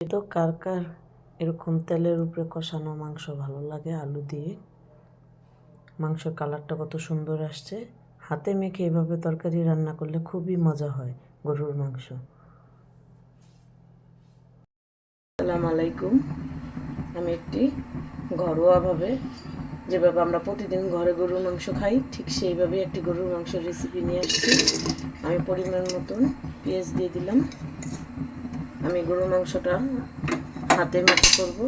তো কার কার এরকম তেলের উপরে কষানো মাংস ভালো লাগে আলু দিয়ে। মাংসের কালারটা কত সুন্দর আসছে। হাতে মেখে এভাবে তরকারি রান্না করলে খুবই মজা হয় গরুর মাংস। আসসালামু আলাইকুম। আমি একটি ঘরোয়াভাবে, যেভাবে আমরা প্রতিদিন ঘরে গরুর মাংস খাই, ঠিক সেইভাবেই একটি গরুর মাংসের রেসিপি নিয়ে আসছি। আমি পরিমাণ মতন পেঁয়াজ দিয়ে দিলাম। আমি গরুর মাংসটা হাতে মেখে করব।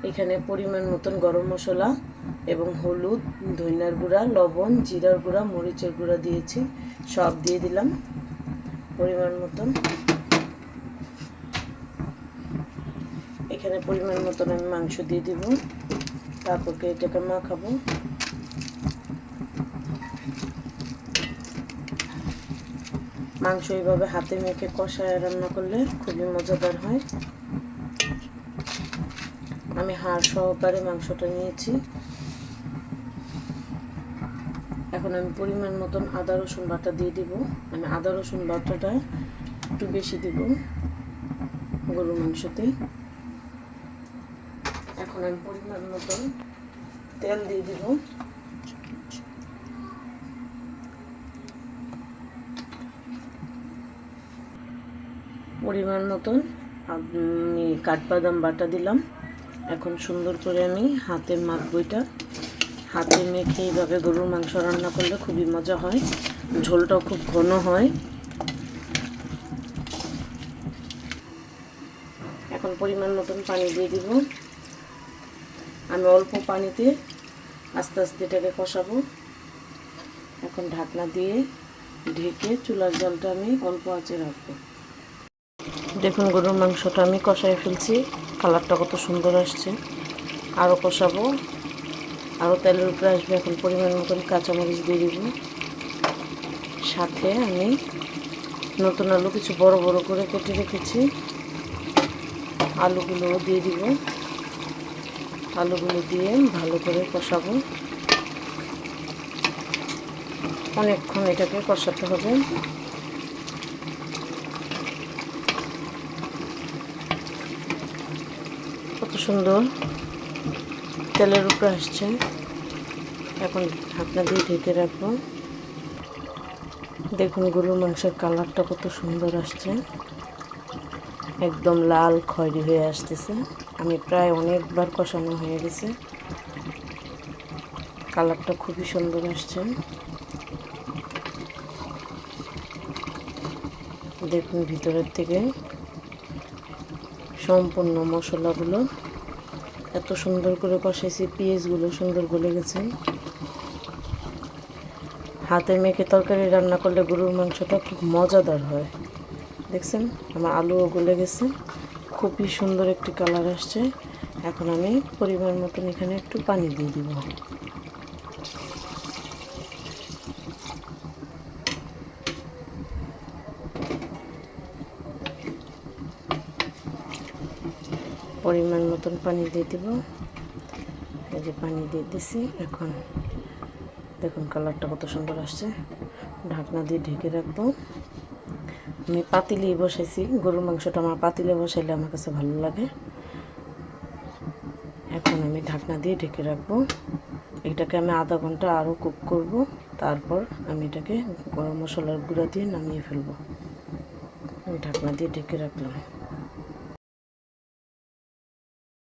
এখানে পরিমাণ মতন গরম মশলা এবং হলুদ, ধনিয়ার গুঁড়া, লবণ, জিরার গুঁড়া, মরিচের গুঁড়া দিয়েছি, সব দিয়ে দিলাম পরিমাণ মতন। এখানে পরিমাণ মতন আমি মাংস দিয়ে দিব, তারপরকে এটাকে মাখাবো। মাংস এইভাবে হাতে মেখে কষায় রান্না করলে খুবই মজাদার হয়। আমি হাড় সহকারে মাংসটা নিয়েছি। এখন আমি পরিমাণ মতন আদা রসুন বাটা দিয়ে দিব। মানে আদা রসুন বাটাটা একটু বেশি দিব গরুর মাংসতে। এখন আমি পরিমাণ মতন তেল দিয়ে দিব। পরিমাণ মতন আমি কাঠবাদাম বাটা দিলাম। এখন সুন্দর করে আমি হাতে মাখবো। এটা হাতে মেখে এইভাবে গরুর মাংস রান্না করলে খুবই মজা হয়, ঝোলটাও খুব ঘন হয়। এখন পরিমাণ মতন পানি দিয়ে দিব। আমি অল্প পানিতে আস্তে আস্তে এটাকে কষাবো। এখন ঢাকনা দিয়ে ঢেকে চুলার জলটা আমি অল্প আঁচে রাখবো। দেখুন গরুর মাংসটা আমি কষাই ফেলছি, কালারটা কত সুন্দর আসছে। আরও কষাবো, আরও তেলের উপরে আসবে। এখন পরিমাণ মতন কাঁচামরিচ দিয়ে দিব। সাথে আমি নতুন আলু কিছু বড় বড় করে কেটে রেখেছি, আলুগুলোও দিয়ে দিব। আলুগুলো দিয়ে ভালো করে কষাবো। অনেকক্ষণ এটাকে কষাতে হবে। কত সুন্দর তেলের উপরে আসছে। এখন ঢাকনা দিয়ে ঢেকে রাখবো। দেখুন গরুর মাংসের কালারটা কত সুন্দর আসছে, একদম লাল খয়েরি হয়ে আসতেছে। আমি প্রায় অনেকবার কষানো হয়ে গেছে, কালারটা খুবই সুন্দর আসছে। দেখুন ভিতরের থেকে সম্পূর্ণ মশলাগুলো এত সুন্দর করে কষাইছি, পেঁয়াজগুলো সুন্দর গলে গেছে। হাতে মেখে তরকারি রান্না করলে গরুর মাংসটা খুব মজাদার হয়। দেখছেন আমার আলুও গলে গেছে, খুবই সুন্দর একটি কালার আসছে। এখন আমি পরিমাণ মতন এখানে একটু পানি দিয়ে দিব। পরিমাণ মতন পানি দিয়ে দিব। এই যে পানি দিয়ে দিছি। এখন দেখুন কালারটা কত সুন্দর আসছে। ঢাকনা দিয়ে ঢেকে রাখবো। আমি পাতিলেই বসাইছি, গরুর মাংসটা আমার পাতিলে বসাইলে আমার কাছে ভালো লাগে। এখন আমি ঢাকনা দিয়ে ঢেকে রাখবো। এটাকে আমি আধা ঘন্টা আরও কুক করব। তারপর আমি এটাকে গরম মশলার গুঁড়া দিয়ে নামিয়ে ফেলবো। আমি ঢাকনা দিয়ে ঢেকে রাখলাম।